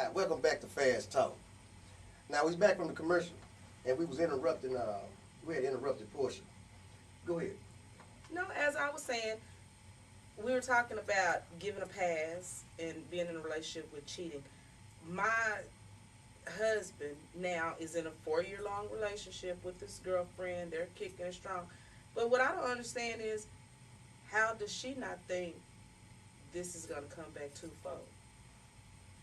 Alright, welcome back to Fast Talk. Now we're back from the commercial, and we was interrupting, we had interrupted Portia. Go ahead. No, as I was saying, we were talking about giving a pass and being in a relationship with cheating. My husband now is in a 4-year long relationship with this girlfriend. They're kicking it strong. But what I don't understand is, how does she not think this is going to come back twofold?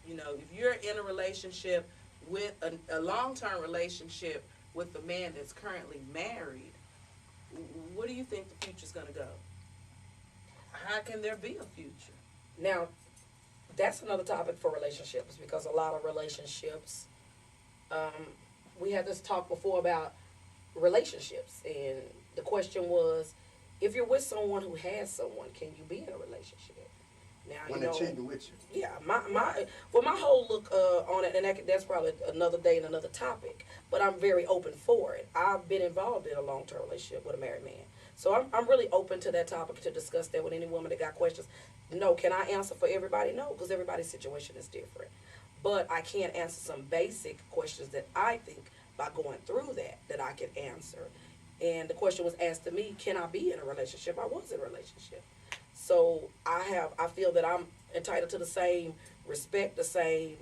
You know, if you're in a relationship with a long-term relationship with a man that's currently married, where do you think the future's going to go? How can there be a future? Now, that's another topic for relationships, because a lot of relationships, we had this talk before about relationships, and the question was, if you're with someone who has someone, can you be in a relationship? Now, When they're cheating with you. Yeah, my whole look on it, and that's probably another day and another topic, but I'm very open for it. I've been involved in a long-term relationship with a married man. So I'm really open to that topic, to discuss that with any woman that got questions. No, can I answer for everybody? No, because everybody's situation is different. But I can answer some basic questions that I think, by going through that I can answer. And the question was asked to me, can I be in a relationship? I was in a relationship. So I feel that I'm entitled to the same respect, the same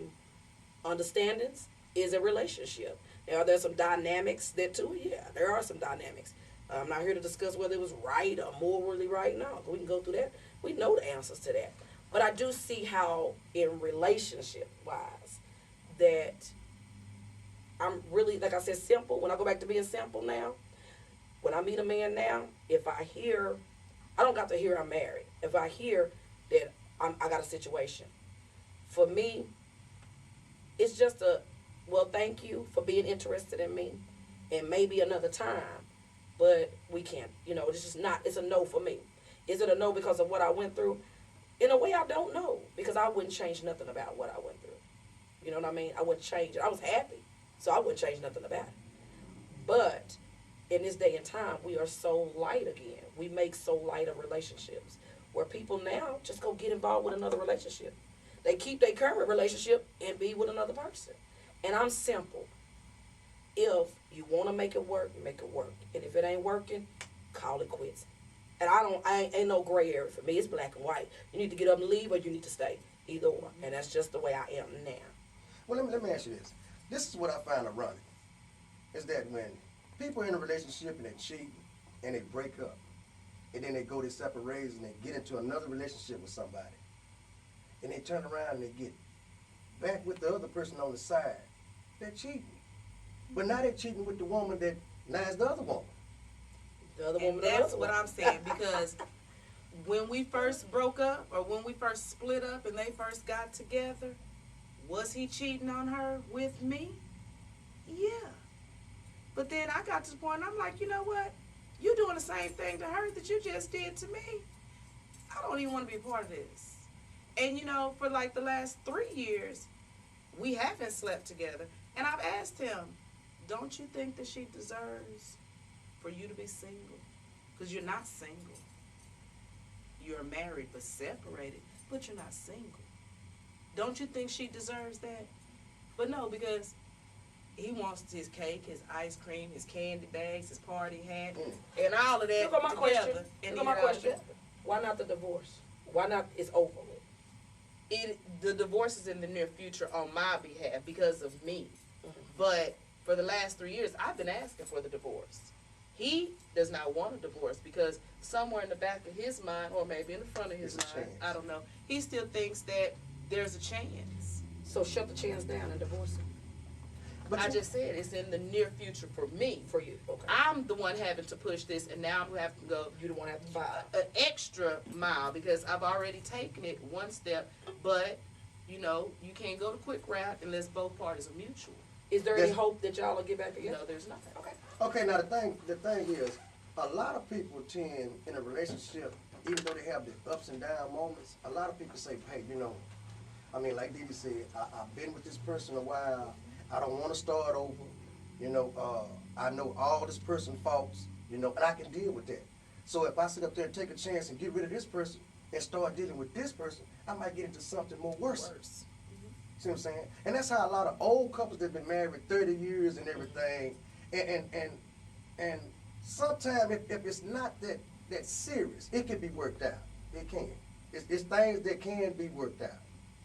understandings is a relationship. Now, there's some dynamics there too. Yeah, there are some dynamics. I'm not here to discuss whether it was right or morally right. No, we can go through that. We know the answers to that. But I do see how, in relationship-wise, that I'm really, like I said, simple. When I go back to being simple now, when I meet a man now, if I hear, I don't got to hear I'm married. If I hear that I got a situation, for me, it's just well, thank you for being interested in me, and maybe another time, but we can't, it's just not, it's a no for me. Is it a no because of what I went through? In a way, I don't know, because I wouldn't change nothing about what I went through. You know what I mean? I wouldn't change it. I was happy, so I wouldn't change nothing about it. But in this day and time, we are so light again. We make so light of relationships, where people now just go get involved with another relationship. They keep their current relationship and be with another person. And I'm simple. If you want to make it work, make it work. And if it ain't working, call it quits. And ain't no gray area for me. It's black and white. You need to get up and leave, or you need to stay. Either or. And that's just the way I am now. Well, let me ask you this. This is what I find ironic. Is that when people are in a relationship and they cheat and they break up, and then they go to separate ways and they get into another relationship with somebody, and they turn around and they get back with the other person on the side, they're cheating. But now they're cheating with the woman that now is the other woman. The other woman. And that's what I'm saying, because when we first broke up, or when we first split up and they first got together, was he cheating on her with me? Yeah. But then I got to the point, I'm like, you know what? You're doing the same thing to her that you just did to me. I don't even want to be a part of this. And, for like the last 3 years, we haven't slept together. And I've asked him, don't you think that she deserves for you to be single? Because you're not single. You're married but separated, but you're not single. Don't you think she deserves that? But no, because he wants his cake, his ice cream, his candy bags, his party hat, and all of that Look at my together. question. And Look at my question. Why not the divorce? Why not it's over with? The divorce is in the near future on my behalf because of me. Mm-hmm. But for the last 3 years, I've been asking for the divorce. He does not want a divorce because somewhere in the back of his mind, or maybe in the front of his mind, I don't know, he still thinks that there's a chance. So shut the chance down and divorce him. But I just said it's in the near future for me. For you, okay. I'm the one having to push this, and now I'm having to go. You the one having to file an extra mile because I've already taken it one step. But you can't go the quick route unless both parties are mutual. Is there any hope that y'all will get back together? No, there's nothing. Okay. Okay, now the thing is, a lot of people tend in a relationship, even though they have the ups and down moments, a lot of people say, hey, like Dee said, I've been with this person a while. I don't want to start over. I know all this person's faults, and I can deal with that. So if I sit up there and take a chance and get rid of this person and start dealing with this person, I might get into something more worse. Mm-hmm. See what I'm saying? And that's how a lot of old couples that been married 30 years and everything, and sometimes if it's not that serious, it can be worked out. It can. It's things that can be worked out.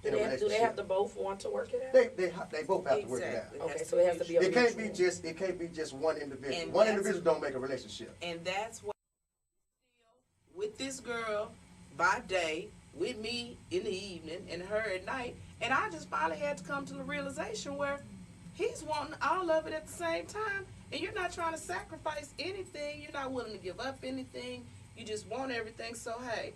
Do they have to both want to work it out? They both have to work it out. Exactly. Okay, so it has to be a It can't be just one individual. And One individual don't make a relationship. And that's why with this girl by day, with me in the evening, and her at night, and I just finally had to come to the realization where he's wanting all of it at the same time, and you're not trying to sacrifice anything. You're not willing to give up anything. You just want everything. So hey,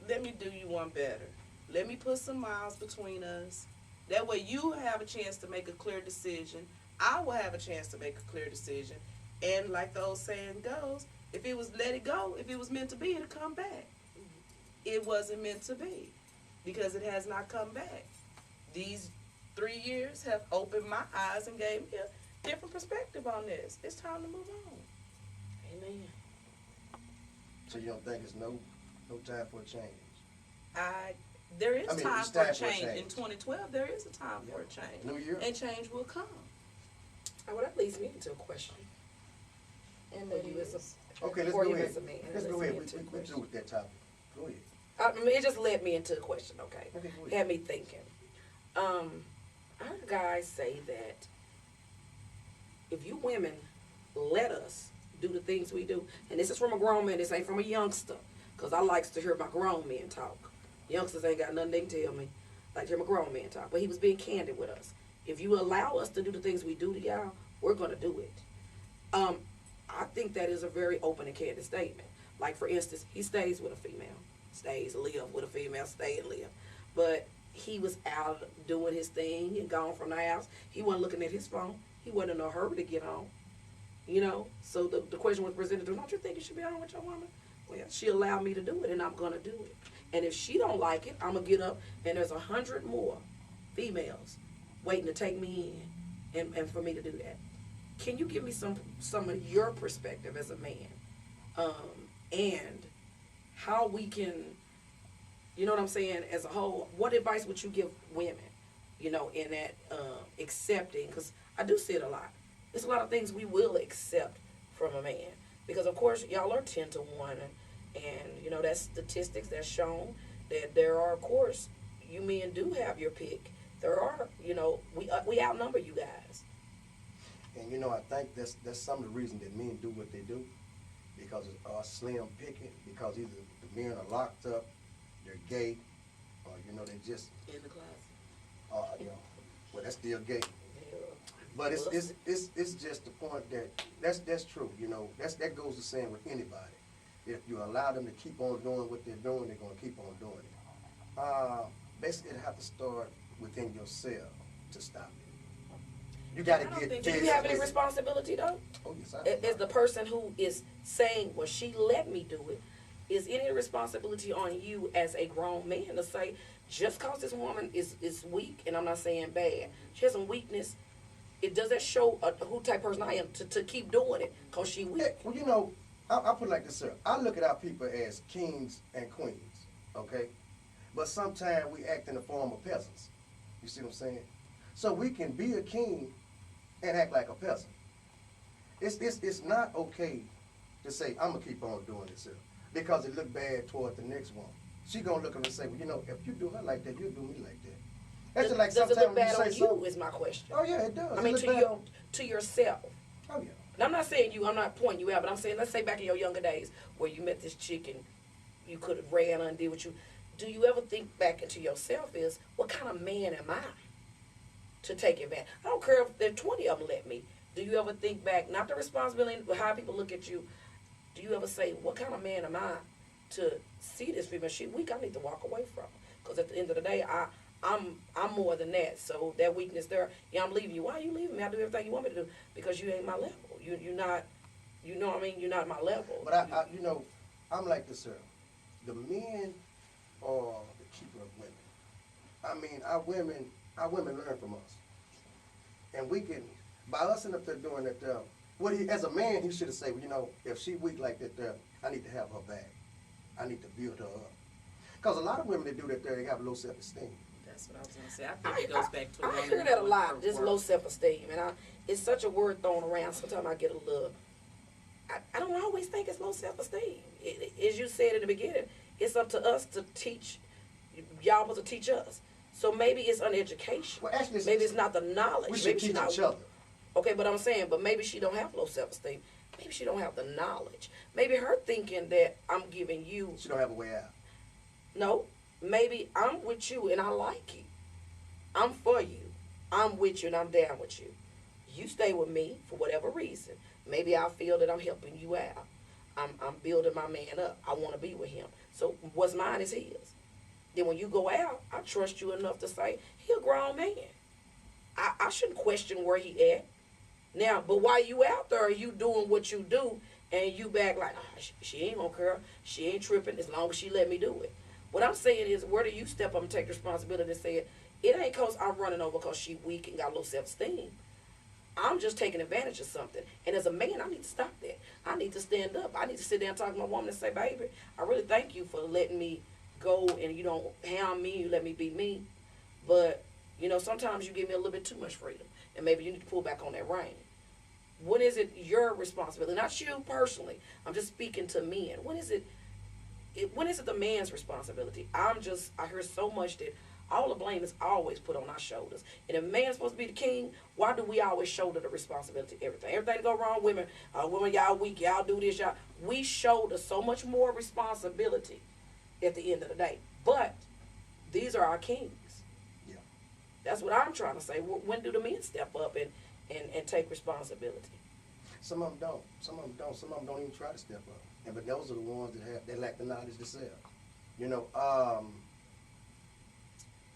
let me do you one better. Let me put some miles between us. That way you have a chance to make a clear decision. I will have a chance to make a clear decision. And like the old saying goes, if it was let it go, if it was meant to be, it'll come back. It wasn't meant to be because it has not come back. These 3 years have opened my eyes and gave me a different perspective on this. It's time to move on. Amen. So you don't think it's no time for a change? There is time for a change. change. In 2012, there is a time for a change. New year. And change will come. Well, that leads me into a question. And For you as a, Okay, let's for go you ahead. as a man. Let's go Leads ahead. me We into a through question. with that topic. Go ahead. I mean, it just led me into a question, okay? Okay, go ahead. Had me thinking. I heard guys say that if you women let us do the things we do, and this is from a grown man, this ain't from a youngster, because I likes to hear my grown men talk. Youngsters ain't got nothing they can tell me. I like to hear my grown man talk. But he was being candid with us. If you allow us to do the things we do to y'all, we're going to do it. I think that is a very open and candid statement. Like, for instance, he stays with a female. Live with a female, stay and live. But he was out doing his thing and gone from the house. He wasn't looking at his phone. He wasn't in a hurry to get home. You know? So the question was presented to him, don't you think you should be home with your woman? Well, she allowed me to do it, and I'm going to do it. And if she don't like it, I'm going to get up, and there's 100 more females waiting to take me in and for me to do that. Can you give me some of your perspective as a man, and how we can, you know what I'm saying, as a whole, what advice would you give women, you know, in that accepting, because I do see it a lot. There's a lot of things we will accept from a man, because of course y'all are 10 to 1, and you know, that's statistics that's shown that there are, of course, you men do have your pick. There are, you know, we outnumber you guys. And you know, I think that's some of the reason that men do what they do, because of slim picking, because either the men are locked up, they're gay, or you know, they just In the closet. you know, well, that's still gay. But it's just the point that that's true. You know, that goes the same with anybody. If you allow them to keep on doing what they're doing, they're gonna keep on doing it. Basically, it have to start within yourself to stop it. You gotta get. Do you have any responsibility though? Oh yes, I do. As the person who is saying, well, she let me do it, is any responsibility on you as a grown man to say, just cause this woman is weak, and I'm not saying bad, she has some weakness, it doesn't show who type of person I am to keep doing it cause she weak. Well, you know, I put it like this, sir. I look at our people as kings and queens, okay? But sometimes we act in the form of peasants. You see what I'm saying? So we can be a king and act like a peasant. It's not okay to say, I'm gonna keep on doing this here, because it look bad toward the next one. She gonna look at me and say, well, you know, if you do her like that, you'll do me like that. That's just like does it sometimes look when you bad say on something. you is my question. Oh yeah, it does. I mean, It look bad. to yourself. Oh yeah. And I'm not saying you, I'm not pointing you out, but I'm saying, let's say back in your younger days where you met this chick and you could have ran her and did what you, do you ever think back into yourself is, what kind of man am I to take advantage? I don't care if there 20 of them let me. Do you ever think back, not the responsibility, but how people look at you, do you ever say, what kind of man am I to see this female, she weak, I need to walk away from her? Because at the end of the day, I'm more than that. So that weakness there, yeah, I'm leaving you. Why are you leaving me? I do everything you want me to do because you ain't my level. You're not, you know what I mean? You're not my level. But I you know, I'm like this, sir. The men are the keeper of women. I mean, our women learn from us, and we can, by us sitting up there doing that. As a man, he should have said, well, you know, if she weak like that, I need to have her back. I need to build her up. Because a lot of women that do that, they have low self-esteem. That's what I was gonna say. I think it goes back to a I woman hear that a knowing lot. her This worth. low self-esteem, and it's such a word thrown around. Sometimes I get a little. I don't always think it's low self-esteem. As you said in the beginning, it's up to us to teach. Y'all supposed to teach us. So maybe it's uneducation. Well, actually, Maybe it's not the knowledge. we should Maybe teach she not. each other. Okay, but I'm saying, but maybe she don't have low self-esteem. Maybe she don't have the knowledge. Maybe her thinking that I'm giving you. She don't have a way out. No, maybe I'm with you and I like you. I'm for you. I'm with you and I'm down with you. You stay with me for whatever reason. Maybe I feel that I'm helping you out. I'm building my man up. I want to be with him. So what's mine is his. Then when you go out, I trust you enough to say, he a grown man. I shouldn't question where he at. Now, but while you out there, you doing what you do, and you back like, oh, she ain't gonna care. She ain't tripping as long as she let me do it. What I'm saying is, where do you step up and take responsibility and say, it ain't cause I'm running over cause she weak and got low self-esteem. I'm just taking advantage of something. And as a man, I need to stop that. I need to stand up. I need to sit down and talk to my woman and say, baby, I really thank you for letting me go and you don't hound me, you let me be me. But, you know, sometimes you give me a little bit too much freedom. And maybe you need to pull back on that rein. When is it your responsibility? Not you personally. I'm just speaking to men. When is it the man's responsibility? I hear so much that all the blame is always put on our shoulders. And if a man's supposed to be the king, why do we always shoulder the responsibility of everything? Everything go wrong, women, y'all weak, y'all do this, y'all. We shoulder so much more responsibility at the end of the day. But these are our kings. Yeah. That's what I'm trying to say. When do the men step up and take responsibility? Some of them don't. Some of them don't. Some of them don't even try to step up. But those are the ones that lack the knowledge themselves. You know,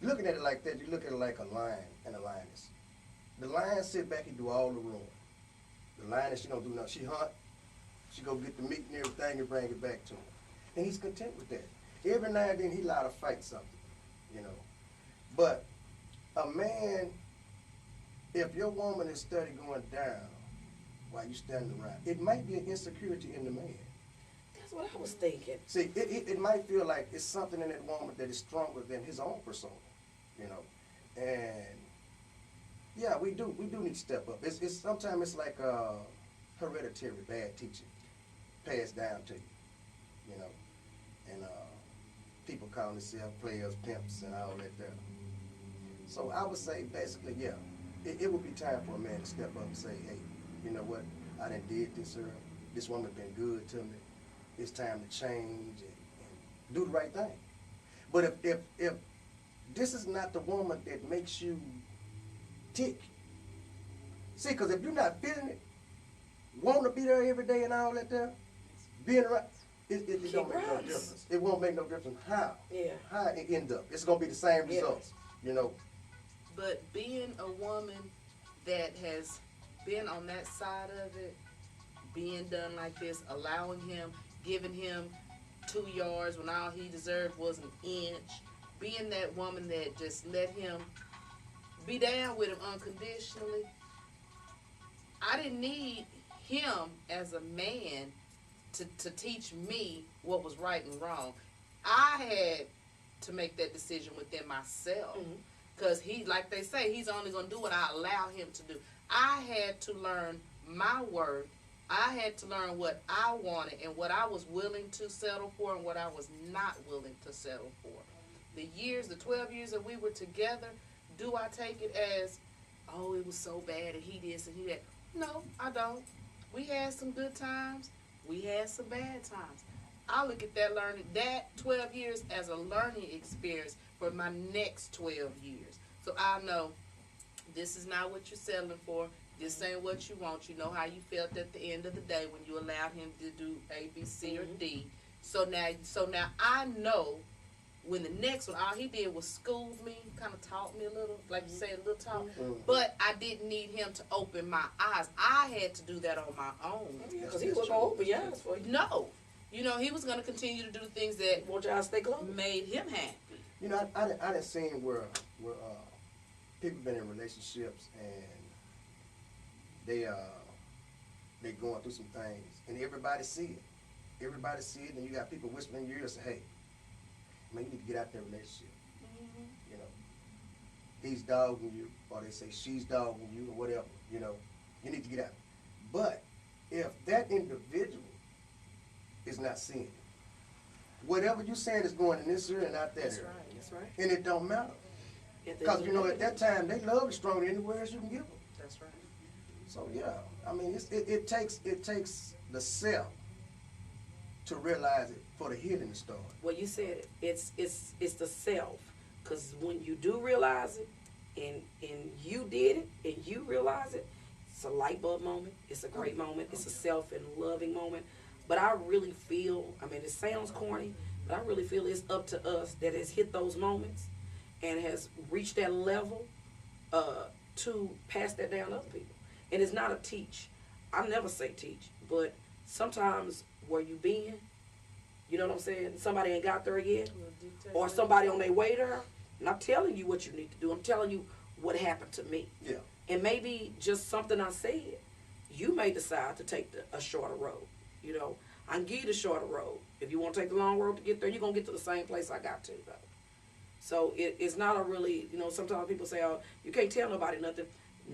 looking at it like that, you look at it like a lion and a lioness. The lion sit back and do all the rowing. The lioness, she don't do nothing. She hunt. She go get the meat and everything and bring it back to him. And he's content with that. Every now and then he allowed to fight something, you know. But a man, if your woman is steady going down while you standing around, it might be an insecurity in the man. That's what I was thinking. See, it might feel like it's something in that woman that is stronger than his own persona, you know. And yeah, we do need to step up. It's sometimes it's like hereditary bad teaching passed down to you, you know. And people call themselves players, pimps, and all that there. So I would say basically, yeah, it would be time for a man to step up and say, hey, you know what, I done did this, sir. This woman been good to me. It's time to change and do the right thing. But if this is not the woman that makes you tick, see, because if you're not feeling it, want to be there every day and all that there, being around, it don't make no difference. It won't make no difference how. Yeah. How it end up. It's gonna be the same results, you know. But being a woman that has been on that side of it, being done like this, allowing him, giving him 2 yards when all he deserved was an inch, being that woman that just let him be down with him unconditionally, I didn't need him as a man to teach me what was right and wrong. I had to make that decision within myself. Because he, like they say, he's only going to do what I allow him to do. I had to learn my worth. I had to learn what I wanted and what I was willing to settle for and what I was not willing to settle for. The 12 years that we were together, do I take it as, oh, it was so bad and he this and he that? No, I don't. We had some good times. We had some bad times. I look at that 12 years as a learning experience for my next 12 years. So I know this is not what you're settling for. This ain't what you want. You know how you felt at the end of the day when you allowed him to do A, B, C, or D. So now I know when the next one, all he did was school me, kind of taught me a little, like you say, a little talk. But I didn't need him to open my eyes. I had to do that on my own. Because he wasn't going to open your eyes for you. No. You know, he was going to continue to do things that want y'all to stay close. Made him happy. You know, I done seen where people been in relationships and they going through some things and everybody see it. Everybody see it, and you got people whispering in your ear and say, hey, man, you need to get out that relationship. You know, he's dogging you, or they say she's dogging you, or whatever, you know, you need to get out. But if that individual is not seeing it, whatever you're saying is going in this area and not that That's area. right. That's right. And it don't matter. Because, you know, at that time, they love is stronger than anywhere else you can give them. That's right. So, yeah, I mean, it takes the self to realize it for the healing to start. Well, you said it. It's the self. Because when you do realize it, and you did it, and you realize it, it's a light bulb moment. It's a great moment. It's a self and loving moment. But I really feel, I mean, it sounds corny, but I really feel it's up to us that has hit those moments and has reached that level to pass that down to other people. And it's not a teach. I never say teach, but sometimes where you been, you know what I'm saying? Somebody ain't got there yet, or somebody on their way there. And I'm telling you what you need to do. I'm telling you what happened to me. Yeah. And maybe just something I said, you may decide to take a shorter road. You know, I can give you the shorter road. If you want to take the long road to get there, you're going to get to the same place I got to, though. So it's not a really, you know, sometimes people say, oh, you can't tell nobody nothing.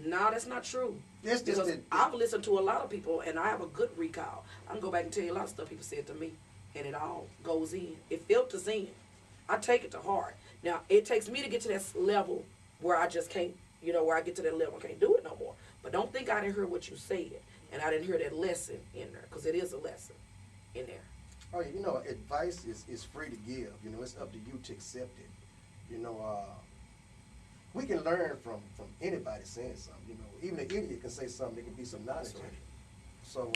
No, that's not true. It's just because that I've listened to a lot of people, and I have a good recall. I can go back and tell you a lot of stuff people said to me, and it all goes in. It filters in. I take it to heart. Now, it takes me to get to that level where I just can't, you know, where I get to that level, I can't do it no more. But don't think I didn't hear what you said, and I didn't hear that lesson in there, because it is a lesson in there. Oh, you know, advice is free to give. You know, it's up to you to accept it. You know, we can learn from anybody saying something. You know, even an idiot can say something. There can be some knowledge in it. So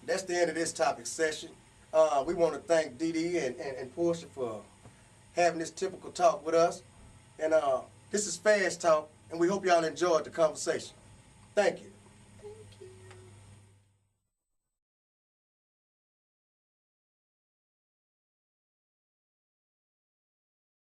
that's the end of this topic session. We want to thank Dee Dee and Portia for having this typical talk with us. And this is Fast Talk, and we hope y'all enjoyed the conversation. Thank you.